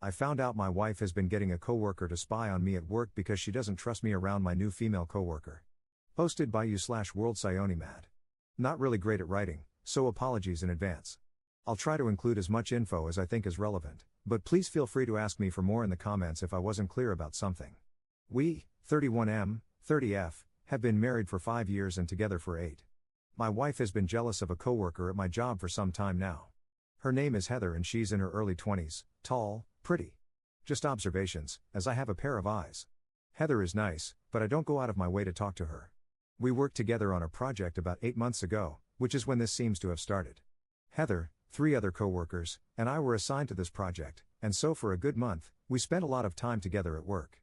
I found out my wife has been getting a coworker to spy on me at work because she doesn't trust me around my new female coworker. Posted by you/World Sione Mad. Not really great at writing, so apologies in advance. I'll try to include as much info as I think is relevant, but please feel free to ask me for more in the comments if I wasn't clear about something. We, 31M, 30F, have been married for 5 years and together for 8. My wife has been jealous of a coworker at my job for some time now. Her name is Heather and she's in her early 20s, tall, pretty. Just observations, as I have a pair of eyes. Heather is nice, but I don't go out of my way to talk to her. We worked together on a project about 8 months ago, which is when this seems to have started. Heather, 3 other coworkers, and I were assigned to this project, and so for a good month, we spent a lot of time together at work.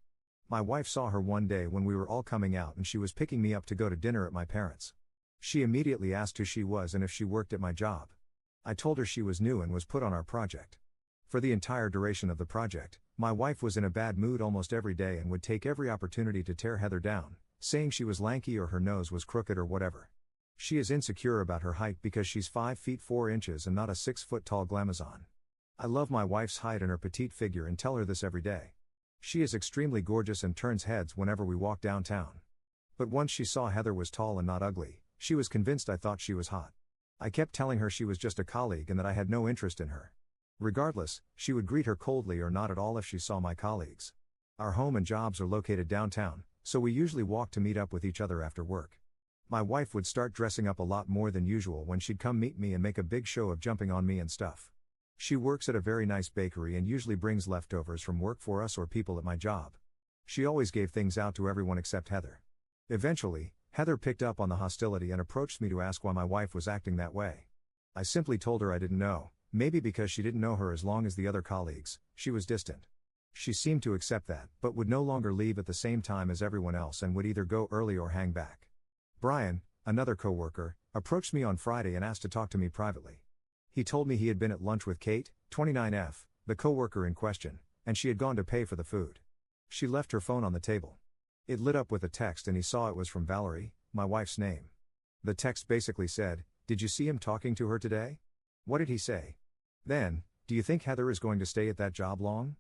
My wife saw her one day when we were all coming out and she was picking me up to go to dinner at my parents'. She immediately asked who she was and if she worked at my job. I told her she was new and was put on our project. For the entire duration of the project, my wife was in a bad mood almost every day and would take every opportunity to tear Heather down, saying she was lanky or her nose was crooked or whatever. She is insecure about her height because she's 5 feet 4 inches and not a 6 foot tall glamazon. I love my wife's height and her petite figure and tell her this every day. She is extremely gorgeous and turns heads whenever we walk downtown. But once she saw Heather was tall and not ugly, she was convinced I thought she was hot. I kept telling her she was just a colleague and that I had no interest in her. Regardless, she would greet her coldly or not at all if she saw my colleagues. Our home and jobs are located downtown, so we usually walk to meet up with each other after work. My wife would start dressing up a lot more than usual when she'd come meet me and make a big show of jumping on me and stuff. She works at a very nice bakery and usually brings leftovers from work for us or people at my job. She always gave things out to everyone except Heather. Eventually, Heather picked up on the hostility and approached me to ask why my wife was acting that way. I simply told her I didn't know, maybe because she didn't know her as long as the other colleagues, she was distant. She seemed to accept that, but would no longer leave at the same time as everyone else and would either go early or hang back. Brian, another coworker, approached me on Friday and asked to talk to me privately. He told me he had been at lunch with Kate, 29F, the coworker in question, and she had gone to pay for the food. She left her phone on the table. It lit up with a text and he saw it was from Valerie, my wife's name. The text basically said, "Did you see him talking to her today? What did he say? Then, do you think Heather is going to stay at that job long?"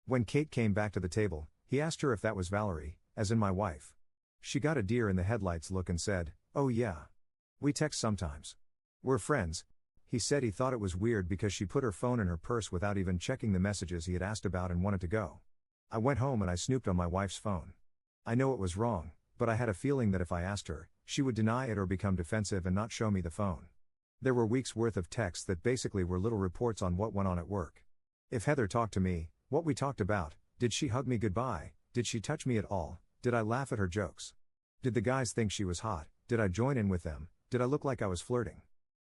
When Kate came back to the table, he asked her if that was Valerie, as in my wife. She got a deer in the headlights look and said, "Oh yeah. We text sometimes. We're friends." He said he thought it was weird because she put her phone in her purse without even checking the messages he had asked about and wanted to go. I went home and I snooped on my wife's phone. I know it was wrong, but I had a feeling that if I asked her, she would deny it or become defensive and not show me the phone. There were weeks worth of texts that basically were little reports on what went on at work. If Heather talked to me, what we talked about, did she hug me goodbye, did she touch me at all, did I laugh at her jokes? Did the guys think she was hot, did I join in with them, did I look like I was flirting?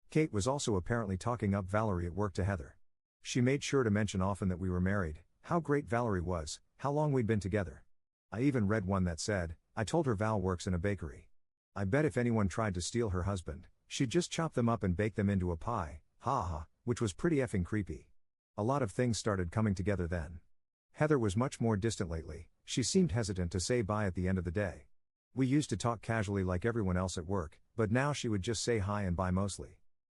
Kate was also apparently talking up Valerie at work to Heather. She made sure to mention often that we were married, how great Valerie was, how long we'd been together. I even read one that said, "I told her Val works in a bakery. I bet if anyone tried to steal her husband, she'd just chop them up and bake them into a pie, ha ha," which was pretty effing creepy. A lot of things started coming together then. Heather was much more distant lately, she seemed hesitant to say bye at the end of the day. We used to talk casually like everyone else at work, but now she would just say hi and bye mostly.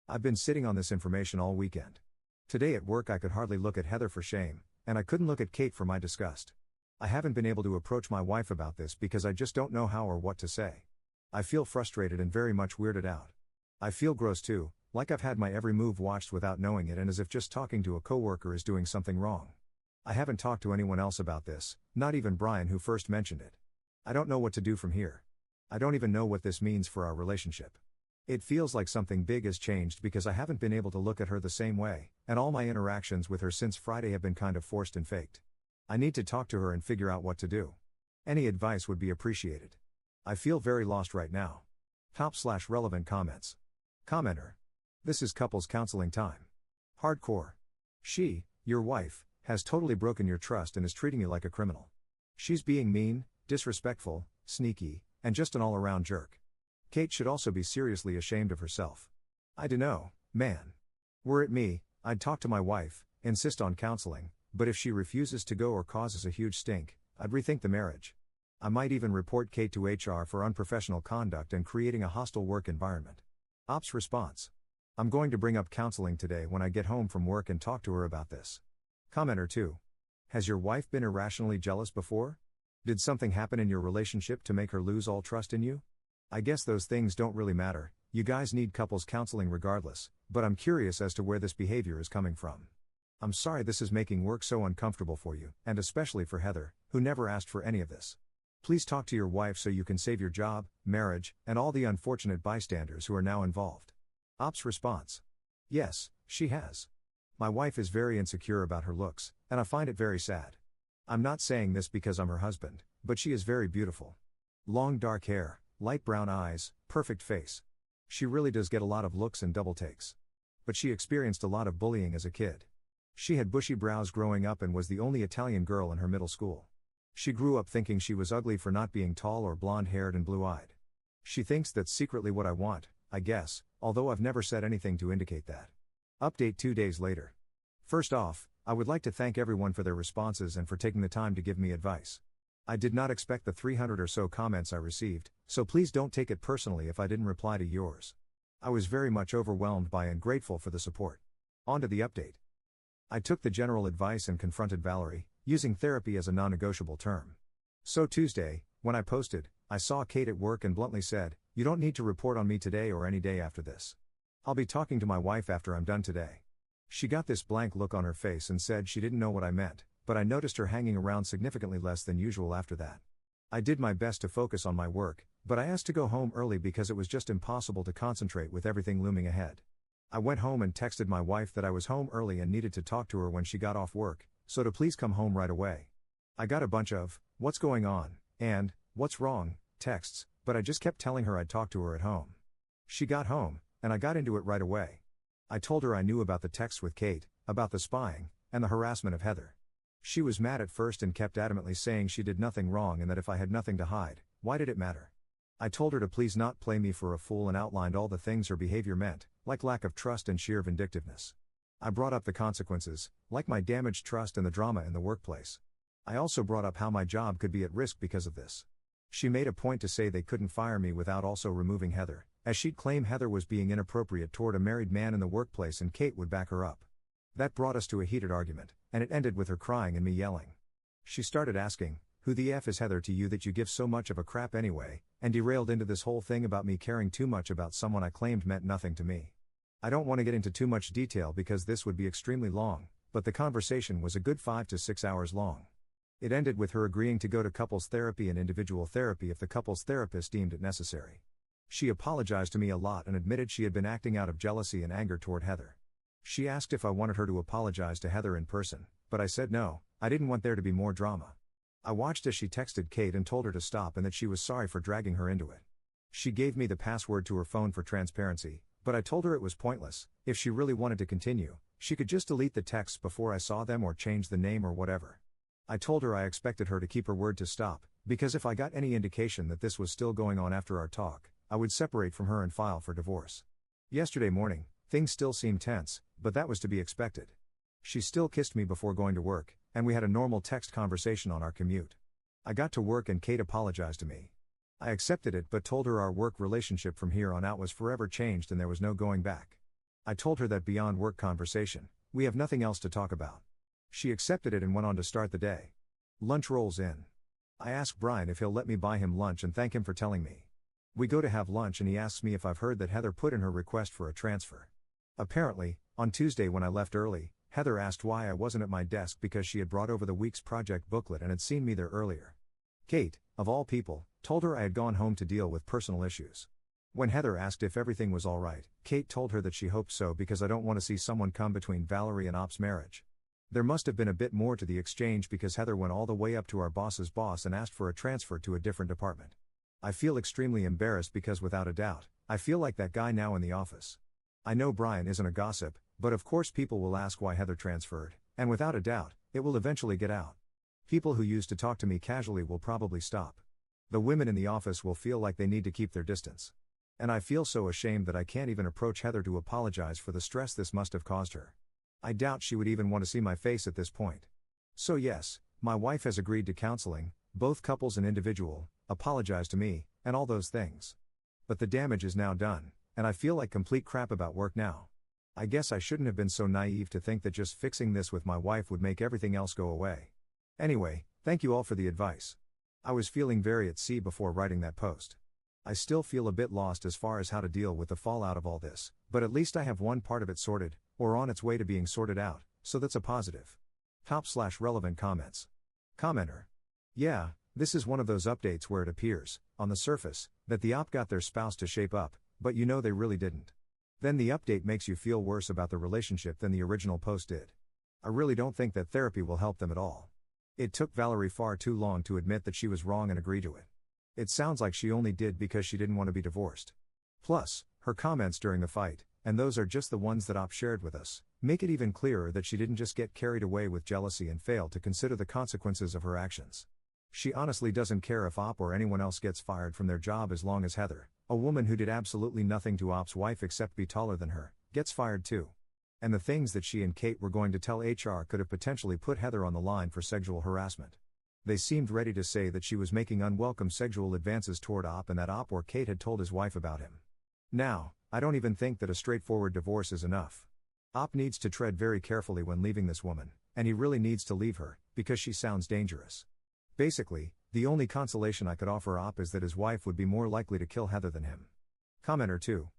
I've been sitting on this information all weekend. Today at work I could hardly look at Heather for shame, and I couldn't look at Kate for my disgust. I haven't been able to approach my wife about this because I just don't know how or what to say. I feel frustrated and very much weirded out. I feel gross too, like I've had my every move watched without knowing it and as if just talking to a coworker is doing something wrong. I haven't talked to anyone else about this, not even Brian who first mentioned it. I don't know what to do from here. I don't even know what this means for our relationship. It feels like something big has changed because I haven't been able to look at her the same way, and all my interactions with her since Friday have been kind of forced and faked. I need to talk to her and figure out what to do. Any advice would be appreciated. I feel very lost right now. Top/relevant comments. Commenter. This is couples counseling time. Hardcore. She, your wife, has totally broken your trust and is treating you like a criminal. She's being mean, disrespectful, sneaky, and just an all-around jerk. Kate should also be seriously ashamed of herself. I dunno, man. Were it me, I'd talk to my wife, insist on counseling, but if she refuses to go or causes a huge stink, I'd rethink the marriage. I might even report Kate to HR for unprofessional conduct and creating a hostile work environment. Ops response. I'm going to bring up counseling today when I get home from work and talk to her about this. Commenter 2. Has your wife been irrationally jealous before? Did something happen in your relationship to make her lose all trust in you? I guess those things don't really matter, you guys need couples counseling regardless, but I'm curious as to where this behavior is coming from. I'm sorry this is making work so uncomfortable for you, and especially for Heather, who never asked for any of this. Please talk to your wife so you can save your job, marriage, and all the unfortunate bystanders who are now involved. Ops response. Yes, she has. My wife is very insecure about her looks, and I find it very sad. I'm not saying this because I'm her husband, but she is very beautiful. Long dark hair, light brown eyes, perfect face. She really does get a lot of looks and double takes. But she experienced a lot of bullying as a kid. She had bushy brows growing up and was the only Italian girl in her middle school. She grew up thinking she was ugly for not being tall or blonde-haired and blue-eyed. She thinks that's secretly what I want, I guess, although I've never said anything to indicate that. Update 2 days later. First off, I would like to thank everyone for their responses and for taking the time to give me advice. I did not expect the 300 or so comments I received, so please don't take it personally if I didn't reply to yours. I was very much overwhelmed by and grateful for the support. On to the update. I took the general advice and confronted Valerie, using therapy as a non-negotiable term. So Tuesday, when I posted, I saw Kate at work and bluntly said, "You don't need to report on me today or any day after this. I'll be talking to my wife after I'm done today." She got this blank look on her face and said she didn't know what I meant, but I noticed her hanging around significantly less than usual after that. I did my best to focus on my work, but I asked to go home early because it was just impossible to concentrate with everything looming ahead. I went home and texted my wife that I was home early and needed to talk to her when she got off work, so to please come home right away. I got a bunch of, "What's going on?" and, "What's wrong?" texts, but I just kept telling her I'd talk to her at home. She got home, and I got into it right away. I told her I knew about the texts with Kate, about the spying, and the harassment of Heather. She was mad at first and kept adamantly saying she did nothing wrong and that if I had nothing to hide, why did it matter? I told her to please not play me for a fool and outlined all the things her behavior meant, like lack of trust and sheer vindictiveness. I brought up the consequences, like my damaged trust and the drama in the workplace. I also brought up how my job could be at risk because of this. She made a point to say they couldn't fire me without also removing Heather, as she'd claim Heather was being inappropriate toward a married man in the workplace and Kate would back her up. That brought us to a heated argument, and it ended with her crying and me yelling. She started asking, "Who the F is Heather to you that you give so much of a crap anyway?" and derailed into this whole thing about me caring too much about someone I claimed meant nothing to me. I don't want to get into too much detail because this would be extremely long, but the conversation was a good 5 to 6 hours long. It ended with her agreeing to go to couples therapy and individual therapy if the couples therapist deemed it necessary. She apologized to me a lot and admitted she had been acting out of jealousy and anger toward Heather. She asked if I wanted her to apologize to Heather in person, but I said no, I didn't want there to be more drama. I watched as she texted Kate and told her to stop and that she was sorry for dragging her into it. She gave me the password to her phone for transparency, but I told her it was pointless. If she really wanted to continue, she could just delete the texts before I saw them or change the name or whatever. I told her I expected her to keep her word to stop, because if I got any indication that this was still going on after our talk, I would separate from her and file for divorce. Yesterday morning, things still seemed tense, but that was to be expected. She still kissed me before going to work, and we had a normal text conversation on our commute. I got to work and Kate apologized to me. I accepted it but told her our work relationship from here on out was forever changed and there was no going back. I told her that beyond work conversation, we have nothing else to talk about. She accepted it and went on to start the day. Lunch rolls in. I ask Brian if he'll let me buy him lunch and thank him for telling me. We go to have lunch and he asks me if I've heard that Heather put in her request for a transfer. Apparently, on Tuesday when I left early, Heather asked why I wasn't at my desk because she had brought over the week's project booklet and had seen me there earlier. Kate, of all people, told her I had gone home to deal with personal issues. When Heather asked if everything was alright, Kate told her that she hoped so because I don't want to see someone come between Valerie and Op's marriage. There must have been a bit more to the exchange because Heather went all the way up to our boss's boss and asked for a transfer to a different department. I feel extremely embarrassed because without a doubt, I feel like that guy now in the office. I know Brian isn't a gossip, but of course people will ask why Heather transferred, and without a doubt, it will eventually get out. People who used to talk to me casually will probably stop. The women in the office will feel like they need to keep their distance. And I feel so ashamed that I can't even approach Heather to apologize for the stress this must have caused her. I doubt she would even want to see my face at this point. So yes, my wife has agreed to counseling, both couples and individual, apologize to me, and all those things. But the damage is now done, and I feel like complete crap about work now. I guess I shouldn't have been so naive to think that just fixing this with my wife would make everything else go away. Anyway, thank you all for the advice. I was feeling very at sea before writing that post. I still feel a bit lost as far as how to deal with the fallout of all this, but at least I have one part of it sorted, or on its way to being sorted out, so that's a positive. Top/relevant comments. Commenter. Yeah, this is one of those updates where it appears, on the surface, that the op got their spouse to shape up, but you know they really didn't. Then the update makes you feel worse about the relationship than the original post did. I really don't think that therapy will help them at all. It took Valerie far too long to admit that she was wrong and agree to it. It sounds like she only did because she didn't want to be divorced. Plus, her comments during the fight, and those are just the ones that op shared with us, make it even clearer that she didn't just get carried away with jealousy and fail to consider the consequences of her actions. She honestly doesn't care if op or anyone else gets fired from their job as long as Heather, a woman who did absolutely nothing to op's wife except be taller than her, gets fired too. And the things that she and Kate were going to tell HR could have potentially put Heather on the line for sexual harassment. They seemed ready to say that she was making unwelcome sexual advances toward op and that op or Kate had told his wife about him. Now, I don't even think that a straightforward divorce is enough. Op needs to tread very carefully when leaving this woman, and he really needs to leave her, because she sounds dangerous. Basically, the only consolation I could offer op is that his wife would be more likely to kill Heather than him. Commenter 2.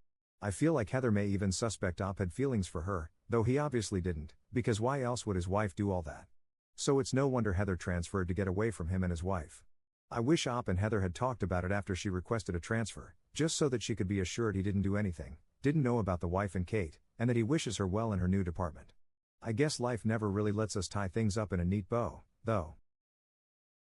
I feel like Heather may even suspect op had feelings for her, though he obviously didn't, because why else would his wife do all that? So it's no wonder Heather transferred to get away from him and his wife. I wish op and Heather had talked about it after she requested a transfer, just so that she could be assured he didn't do anything, didn't know about the wife and Kate, and that he wishes her well in her new department. I guess life never really lets us tie things up in a neat bow, though.